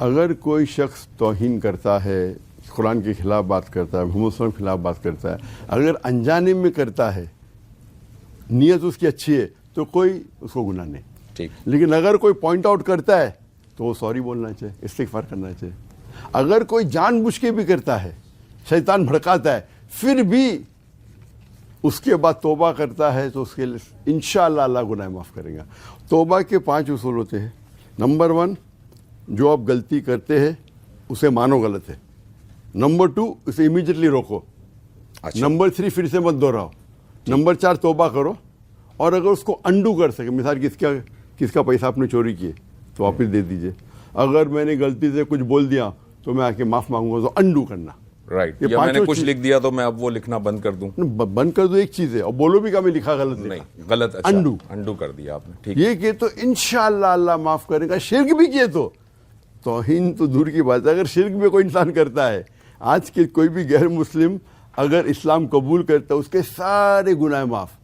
اگر کوئی شخص توہین کرتا ہے، قرآن کے خلاف بات کرتا ہے، محمد صلی اللہ علیہ وسلم کے خلاف بات کرتا ہے، اگر انجانے میں کرتا ہے، نیت اس کی اچھی ہے تو کوئی اس کو گناہ نہیں. ٹھیک. لیکن اگر کوئی پوائنٹ آؤٹ کرتا ہے تو وہ سوری بولنا چاہیے، استغفار کرنا چاہیے. اگر کوئی جان بوجھ کے بھی کرتا ہے، شیطان بھڑکاتا ہے، پھر بھی اس کے بعد توبہ کرتا ہے تو اس کے لیے انشاءاللہ اللہ گناہ معاف کرے گا. توبہ کے 5 اصول ہوتے ہیں. نمبر 1، جو آپ غلطی کرتے ہیں اسے مانو غلط ہے. نمبر 2، اسے امیجیٹلی روکو. نمبر 3، پھر سے مت دہراؤ. نمبر 4، توبہ کرو. اور اگر اس کو انڈو کر سکے، مثال کس کا پیسہ آپ نے چوری کیے تو واپس دے دیجئے. اگر میں نے غلطی سے کچھ بول دیا تو میں آ کے معاف مانگوں گا، تو انڈو کرنا. رائٹ. یا میں نے کچھ لکھ دیا تو میں اب وہ لکھنا بند کر دوں. بند کر دو ایک چیز ہے، اور بولو بھی کہ میں لکھا غلط نہیں، غلط. انڈو کر دیا آپ نے. ٹھیک. یہ کہ تو انشاءاللہ اللہ معاف کرے گا. شرک بھی کیے تو توہین تو دور کی بات ہے. اگر شرک میں کوئی انسان کرتا ہے، آج کے کوئی بھی غیر مسلم اگر اسلام قبول کرتا ہے اس کے سارے گناہ معاف.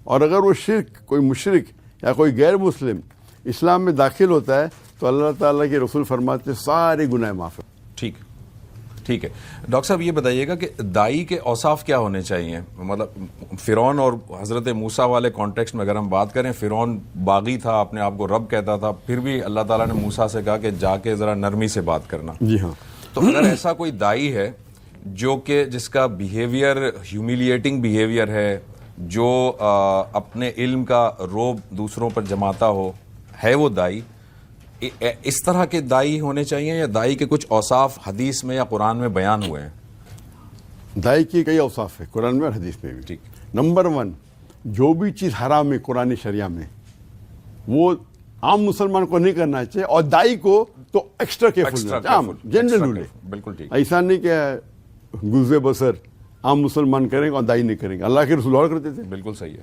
اور اگر وہ شرک، کوئی مشرک یا کوئی غیر مسلم اسلام میں داخل ہوتا ہے تو اللہ تعالیٰ کے رسول فرماتے سارے گناہ معاف ہیں. ٹھیک ہے. ڈاکٹر صاحب یہ بتائیے گا کہ داعی کے اوصاف کیا ہونے چاہیے؟ مطلب فرعون اور حضرت موسیٰ والے کانٹیکسٹ میں اگر ہم بات کریں، فرعون باغی تھا، اپنے آپ کو رب کہتا تھا، پھر بھی اللہ تعالیٰ نے موسیٰ سے کہا کہ جا کے ذرا نرمی سے بات کرنا. جی ہاں. تو اگر ایسا کوئی داعی ہے جو کہ جس کا بیہیویئر ہیومیلیٹنگ بیہیویئر ہے، جو اپنے علم کا روب دوسروں پر جماتا ہے وہ داعی، اس طرح کے داعی ہونے چاہیے یا داعی کے کچھ اوصاف حدیث میں یا قرآن میں بیان ہوئے ہیں؟ داعی کی کئی اوصاف ہے قرآن میں اور حدیث میں بھی. ٹھیک. نمبر 1، جو بھی چیز حرام ہے قرآن شریعہ میں وہ عام مسلمان کو نہیں کرنا چاہیے، اور داعی کو تو ایکسٹرا کیئرفل، جنرل رول ہے. بالکل ٹھیک. ایسا نہیں کہ گزر بسر عام مسلمان کریں گے اور داعی نہیں کریں گے. اللہ کے رسول اور کرتے تھے. بالکل صحیح ہے.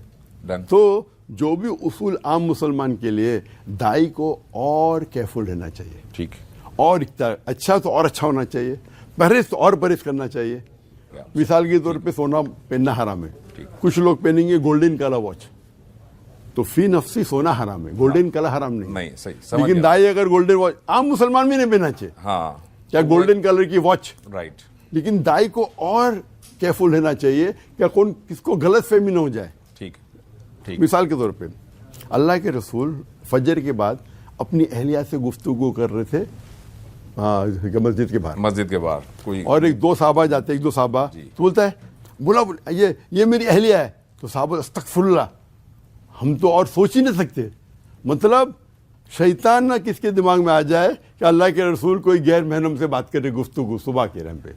تو جو بھی اصول عام مسلمان کے لیے، داعی کو اور کیئرفل رہنا چاہیے. ٹھیک. اور اچھا تو اور اچھا ہونا چاہیے، پرہیز تو اور پرہیز کرنا چاہیے. مثال کے طور پہ سونا پہننا حرام ہے. کچھ لوگ پہنیں گے گولڈن کلر واچ، تو فی نفسی سونا حرام ہے، گولڈن کلر حرام نہیں. صحیح. لیکن داعی اگر گولڈن واچ، عام مسلمان بھی نہیں پہننا چاہیے. ہاں. کیا گولڈن کلر کی واچ. رائٹ. لیکن داعی کو اور کیئرفل رہنا چاہیے کہ کس کو غلط فہمی نہ ہو جائے. ٹھیک. مثال کے طور پہ اللہ کے رسول فجر کے بعد اپنی اہلیہ سے گفتگو کر رہے تھے مسجد کے باہر کوئی، اور ایک دو صحابہ جاتے، ایک دو صحابہ تو بولتا ہے بولا یہ میری اہلیہ ہے. تو صحابہ استغفر اللہ، ہم تو اور سوچ ہی نہیں سکتے. مطلب شیطان نہ کس کے دماغ میں آ جائے کہ اللہ کے رسول کوئی غیر محرم سے بات کرے گفتگو صبح کے ٹائم پہ.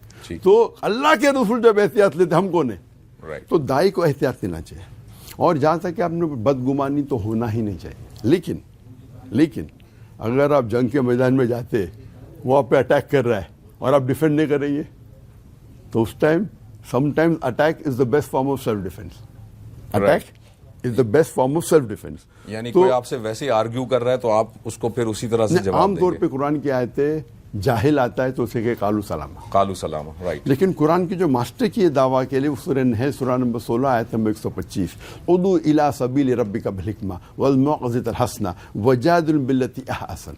تو اللہ کے رسول جب احتیاط لیتے ہم کون ہیں؟ تو داعی کو احتیاط لینا چاہیے. اور جہاں تک کہ آپ نے بدگمانی تو ہونا ہی نہیں چاہیے. لیکن اگر آپ جنگ کے میدان میں جاتے، وہ آپ پہ اٹیک کر رہا ہے اور آپ ڈیفینڈ نہیں کریں گے تو اس time sometimes attack is the best form of self defence. Attack is the best form of self defence. یعنی کوئی آپ سے ویسے آرگیو کر رہا ہے تو آپ اس کو پھر اسی طرح سے جواب دیں گے. عام طور پہ قرآن کی آیتیں جاہل آتا ہے تو اسے کہ قالوا سلاما. رائٹ. لیکن قرآن کی جو ماسٹر کی دعویٰ کے لیے سورہ نحل سورہ نمبر 16 آیت نمبر 125، ادعو الی سبیل ربک بالحکمہ والموعظۃ الحسنہ وجادل باللتی احسن.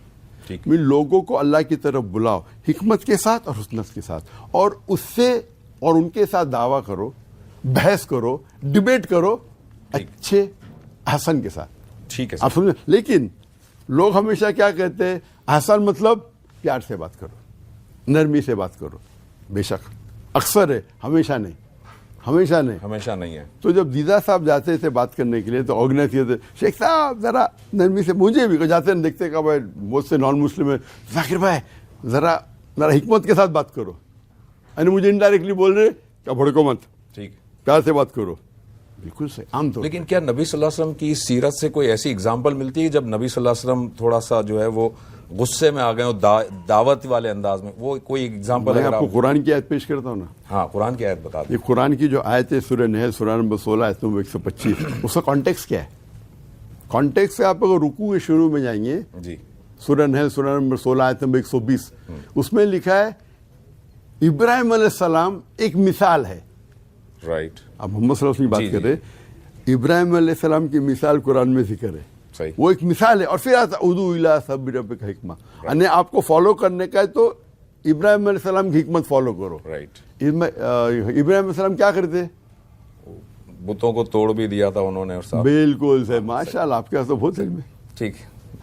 میں لوگوں کو اللہ کی طرف بلاؤ حکمت کے ساتھ اور حسنت کے ساتھ، اور اس سے اور ان کے ساتھ دعویٰ کرو، بحث کرو، ڈبیٹ کرو اچھے حسن کے ساتھ. ٹھیک ہے. آپ سمجھیں. لیکن لوگ ہمیشہ کیا کہتے ہیں؟ حسن مطلب پیار سے بات کرو، نرمی سے بات کرو. بے شک اکثر ہے، ہمیشہ نہیں ہے. تو جب دیدہ صاحب جاتے تھے بات کرنے کے لیے تو آرگنائز کیے تھے، شیخ صاحب ذرا نرمی سے، مجھے بھی جاتے ہیں دیکھتے کہ بھائی بہت سے نان مسلم ہے، ذاکر بھائی ذرا حکمت کے ساتھ بات کرو. یعنی مجھے انڈائریکٹلی بول رہے کہ بھڑکو مت، ٹھیک، پیار سے بات کرو. بالکل صحیح. عام طور. لیکن کیا نبی صلی اللہ علیہ وسلم کی سیرت سے کوئی ایسی اگزامپل ملتی ہے جب نبی صلی اللہ علیہ وسلم تھوڑا سا جو ہے وہ غصے میں آ گئے دعوت والے انداز میں؟ وہ کوئی ایگزامپل؟ میں آپ کو قرآن کی آیت پیش کرتا ہوں نا. ہاں، قرآن کی آیت بتا دیں. یہ قرآن کی جو آیت ہے سورہ نحل سورہ نمبر 16 آیت نمبر 125، اس کا کانٹیکس کیا ہے؟ کانٹیکس سے آپ اگر رکوع کے شروع میں جائیں گے، جی، سورہ نحل سورہ نمبر 16 آیت نمبر 120، اس میں لکھا ہے ابراہیم علیہ السلام ایک مثال ہے. رائٹ. آپ محمد صلی اللہ علیہ وسلم کی بات کر رہے، ابراہیم علیہ السلام کی مثال قرآن میں ذکر ہے. صحیح. وہ ایک مثال ہے. اور پھر آتا ادعو الی سبیل ربک حکمہ, یعنی آپ کو فالو کرنے کا ہے تو ابراہیم علیہ السلام کی حکمت فالو کرو. رائٹ. ابراہیم علیہ السلام کیا کرتے, بتوں کو توڑ بھی دیا تھا انہوں نے. اور صاحب بالکل سے ماشاء اللہ آپ کے پاس تو بہت علم ہے. ٹھیک.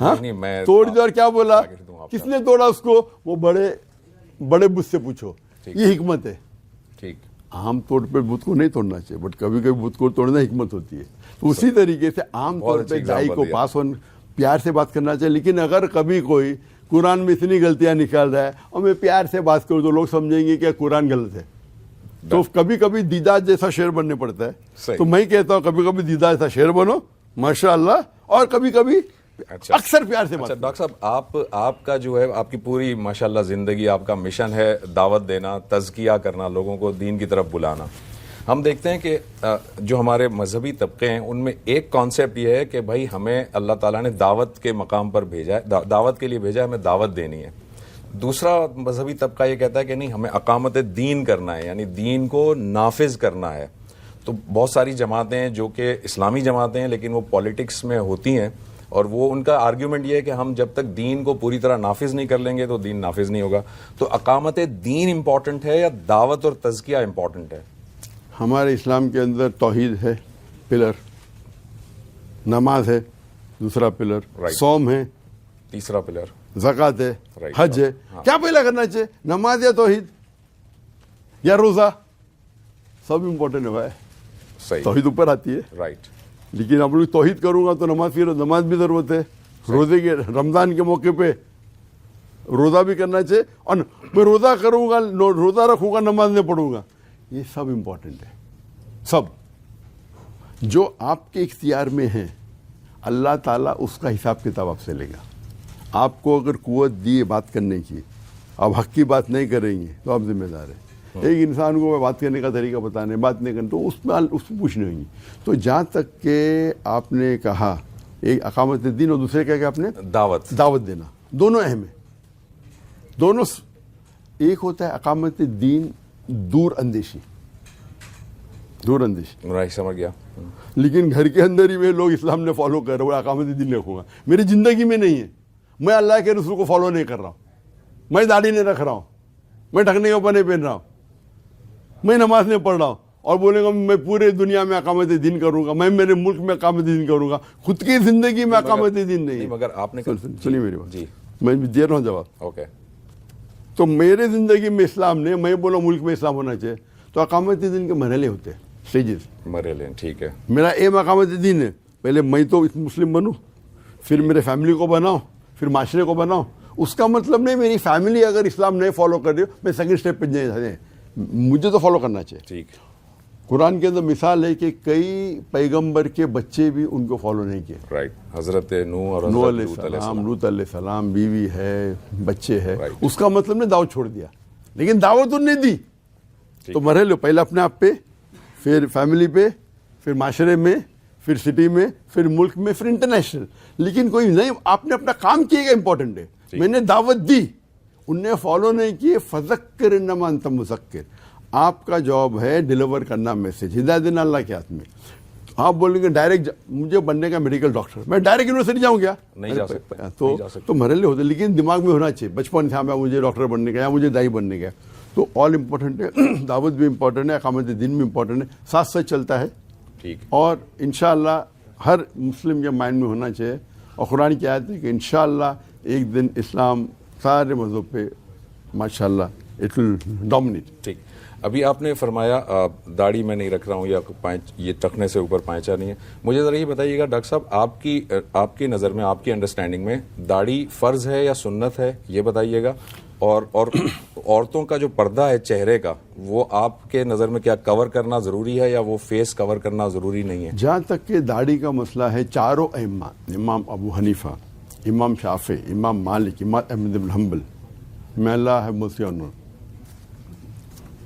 ہاں نہیں میں توڑ دیا. اور کیا بولا, کس نے توڑا اس کو, وہ بڑے بت سے پوچھو. یہ حکمت ہے. ٹھیک. عام طور پہ بت کو نہیں توڑنا چاہیے, بٹ کبھی کبھی بت کو توڑنا حکمت ہوتی ہے. تو اسی طریقے سے عام طور پہ دائی کو پاس آن پیار سے بات کرنا چاہیے. لیکن اگر کبھی کوئی قرآن میں اتنی غلطیاں نکال رہا ہے اور میں پیار سے بات کروں تو لوگ سمجھیں گے کہ قرآن غلط ہے. تو کبھی کبھی دیدار جیسا شعر بننے پڑتا ہے. تو میں کہتا ہوں کبھی کبھی دیدار جیسا شعر بنو ماشاء اللہ, اور کبھی کبھی اکثر پیار سے بات. ڈاکٹر صاحب آپ کا جو ہے آپ کی پوری ماشاءاللہ زندگی, آپ کا مشن ہے دعوت دینا, تزکیہ کرنا, لوگوں کو دین کی طرف بلانا. ہم دیکھتے ہیں کہ جو ہمارے مذہبی طبقے ہیں ان میں ایک کانسیپٹ یہ ہے کہ بھائی ہمیں اللہ تعالیٰ نے دعوت کے مقام پر بھیجا ہے, دعوت کے لیے بھیجا ہے, ہمیں دعوت دینی ہے. دوسرا مذہبی طبقہ یہ کہتا ہے کہ نہیں, ہمیں اقامت دین کرنا ہے, یعنی دین کو نافذ کرنا ہے. تو بہت ساری جماعتیں ہیں جو کہ اسلامی جماعتیں ہیں لیکن وہ پولیٹکس میں ہوتی ہیں, اور وہ ان کا آرگیومنٹ یہ ہے کہ ہم جب تک دین کو پوری طرح نافذ نہیں کر لیں گے تو دین نافذ نہیں ہوگا. تو اقامت دین امپورٹنٹ ہے یا دعوت اور تزکیہ امپورٹنٹ ہے؟ ہمارے اسلام کے اندر توحید ہے پلر, نماز ہے دوسرا پلر, صوم ہے تیسرا پلر, زکوٰۃ ہے, حج ہے. کیا پہلا کرنا چاہیے, نماز یا توحید یا روزہ؟ سب امپورٹنٹ ہے بھائی. صحیح. توحید اوپر آتی ہے. رائٹ. لیکن اب لوگ توحید کروں گا تو نماز بھی ضرورت ہے. روزے کے رمضان کے موقع پہ روزہ بھی کرنا چاہیے, اور میں روزہ کروں گا, روزہ رکھوں گا, نماز نہیں پڑھوں گا, یہ سب امپورٹنٹ ہے. سب جو آپ کے اختیار میں ہیں اللہ تعالیٰ اس کا حساب کتاب آپ سے لے گا. آپ کو اگر قوت دی بات کرنے کی, آپ حق کی بات نہیں کریں گے تو آپ ذمہ دار ہیں. ایک انسان کو بات کرنے کا طریقہ بتانے, بات نہیں کرنے, تو اس میں پوچھنے ہوگی. تو جہاں تک کہ آپ نے کہا ایک اقامت دین اور دوسرے کیا کہ آپ نے دعوت دینا, دونوں اہم ہیں. دونوں ایک ہوتا ہے اقامت دین دور اندیشی, سمجھ گیا. لیکن گھر کے اندر ہی میں لوگ اسلام نے فالو کر رہے, اقامت دین رکھوں گا, میری زندگی میں نہیں ہے, میں اللہ کے رسول کو فالو نہیں کر رہا ہوں, میں داڑھی نہیں رکھ رہا ہوں, میں ڈھکنے کے اوپر نہیں پہن رہا ہوں, میں نماز نہیں پڑھ رہا ہوں, اور بولے گا میں پورے دنیا میں اقامت دین کروں گا, میں میرے ملک میں اقامت دین کروں گا, خود کی زندگی میں اقامت دین نہیں. مگر آپ نے سنیے میری بات, جی میں دے رہا ہوں جواب. اوکے. تو میرے زندگی میں اسلام نے, میں بولا ملک میں اسلام ہونا چاہیے, تو اقامت دین کے مرحلے ہوتے ہیں, اسٹیجز, مرحلے. ٹھیک ہے. میرا ایم اقامت دین ہے, پہلے میں تو مسلم بنوں, پھر میرے فیملی کو بناؤ, پھر معاشرے کو بناؤ. اس کا مطلب نہیں میری فیملی اگر اسلام نہیں فالو کر رہی ہو میں سیکنڈ اسٹیپ پہ نہیں جاتے, مجھے تو فالو کرنا چاہیے. ٹھیک. قرآن کے اندر مثال ہے کہ کئی پیغمبر کے بچے بھی ان کو فالو نہیں کیے. رائٹ. حضرت نوح اور نوح علیہ السلام, لوط علیہ السلام, بیوی ہے, بچے ہے. اس کا مطلب نے دعوت چھوڑ دیا, لیکن دعوت انہوں نے دی. تو مرحلے پہلے اپنے آپ پہ, پھر فیملی پہ, پھر معاشرے میں, پھر سٹی میں, پھر ملک میں, پھر انٹرنیشنل. لیکن کوئی نہیں, آپ نے اپنا کام کیے گا امپورٹنٹ ہے. میں نے دعوت دی, ان نے فالو نہیں کیے, فذکر انما انت مذکر. آپ کا جاب ہے ڈیلیور کرنا میسج, ہدایت دینا اللہ کے ہاتھ میں. آپ بولیں گے ڈائریکٹ مجھے بننے کا میڈیکل ڈاکٹر, میں ڈائریکٹ یونیورسٹی جاؤں کیا؟ نہیں جا سکتا. تو مرحلے ہوتے, لیکن دماغ میں ہونا چاہیے بچپن سے مجھے ڈاکٹر بننے کا یا مجھے دائی بننے کا. تو آل امپورٹنٹ ہے, دعوت بھی امپورٹنٹ ہے, اقامت دین بھی امپورٹنٹ ہے, ساتھ ساتھ چلتا ہے. ٹھیک. اور انشاءاللہ ہر مسلم کے مائنڈ میں ہونا چاہیے, اور قرآن کی آیت ہے کہ انشاءاللہ ایک دن اسلام سارے مذہب پہ ماشاءاللہ اٹ ول ڈومینیٹ. ٹھیک. ابھی آپ نے فرمایا داڑھی میں نہیں رکھ رہا ہوں یا یہ ٹخنے سے اوپر پائچہ نہیں ہے. مجھے ذرا یہ بتائیے گا ڈاکٹر صاحب, آپ کی نظر میں, آپ کی انڈرسٹینڈنگ میں داڑھی فرض ہے یا سنت ہے, یہ بتائیے گا. اور عورتوں کا جو پردہ ہے چہرے کا, وہ آپ کے نظر میں کیا کور کرنا ضروری ہے یا وہ فیس کور کرنا ضروری نہیں ہے؟ جہاں تک کہ داڑھی کا مسئلہ ہے, چاروں ائمہ, امام ابو حنیفہ, امام شافعی, امام مالک, امام احمد بن حنبل, میں اللہ ہے مسیح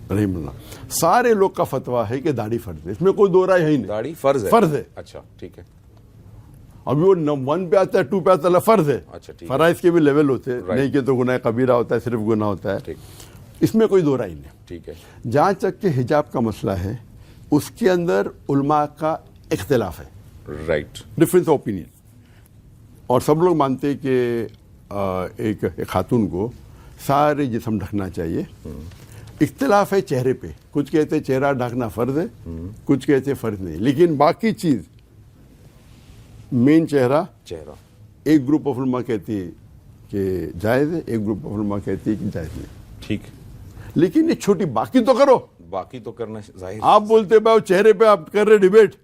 رحم اللہ, سارے لوگ کا فتویٰ ہے کہ داڑھی فرض ہے, اس میں کوئی دو رائے ہے ہی نہیں. داڑھی فرض ہے. فرض ہے. اچھا ٹھیک ہے. ابھی وہ 1 پہ آتا ہے, 2 پہ آتا ہے, فرض ہے. اچھا ٹھیک. فرائض کے بھی لیول ہوتے ہیں, نہیں کہ تو گناہ کبیرہ ہوتا ہے, صرف گناہ ہوتا ہے. اس میں کوئی دو رائے نہیں. ٹھیک ہے. جہاں تک کہ حجاب کا مسئلہ ہے, اس کے اندر علماء کا اختلاف ہے. رائٹ. Difference of opinion. اور سب لوگ مانتے ہیں کہ ایک خاتون کو سارے جسم ڈھکنا چاہیے. اختلاف ہے چہرے پہ. کچھ کہتے ہیں چہرہ ڈھکنا فرض ہے, کچھ کہتے ہیں فرض نہیں. لیکن باقی چیز مین چہرہ ایک گروپ آف علماء کہتی ہے کہ جائز ہے, ایک گروپ آف علماء کہتی ہے کہ جائز نہیں. ٹھیک, لیکن یہ چھوٹی باقی تو کرو. باقی تو کرنا ظاہر. آپ بولتے بھائی چہرے پہ آپ کر رہے ڈیبیٹ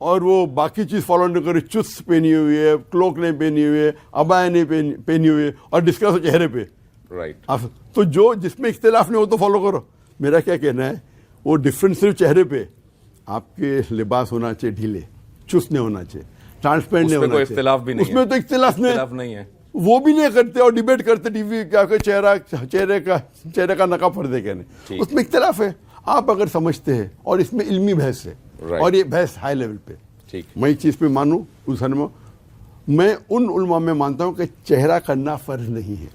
اور وہ باقی چیز فالو نہیں کرے, چست پہنی ہوئی ہے, کلوک نہیں پہنی ہوئی ہے, عبایا نہیں پہنی ہوئی ہے, اور ڈسکس ہو چہرے پہ. رائٹ. تو جو جس میں اختلاف نہیں ہو تو فالو کرو. میرا کیا کہنا ہے, وہ ڈفرینس صرف چہرے پہ. آپ کے لباس ہونا چاہیے ڈھیلے, چست نہیں ہونا چاہیے, ٹرانسپیرنٹ نہیں ہونا چاہیے. اختلاف بھی نہیں, اس میں تو اختلاف نہیں ہے. وہ بھی نہیں کرتے اور ڈیبیٹ کرتے ٹی وی کیا کہ چہرے کا نقاب فرض ہے کہنے. اس میں اختلاف ہے. آپ اگر سمجھتے ہیں اور اس میں علمی بحث ہے, اور یہ بحث ہائی لیول پہ, میں اس چیز پہ مانوں, میں ان علماء میں مانتا ہوں کہ چہرہ کرنا فرض نہیں ہے.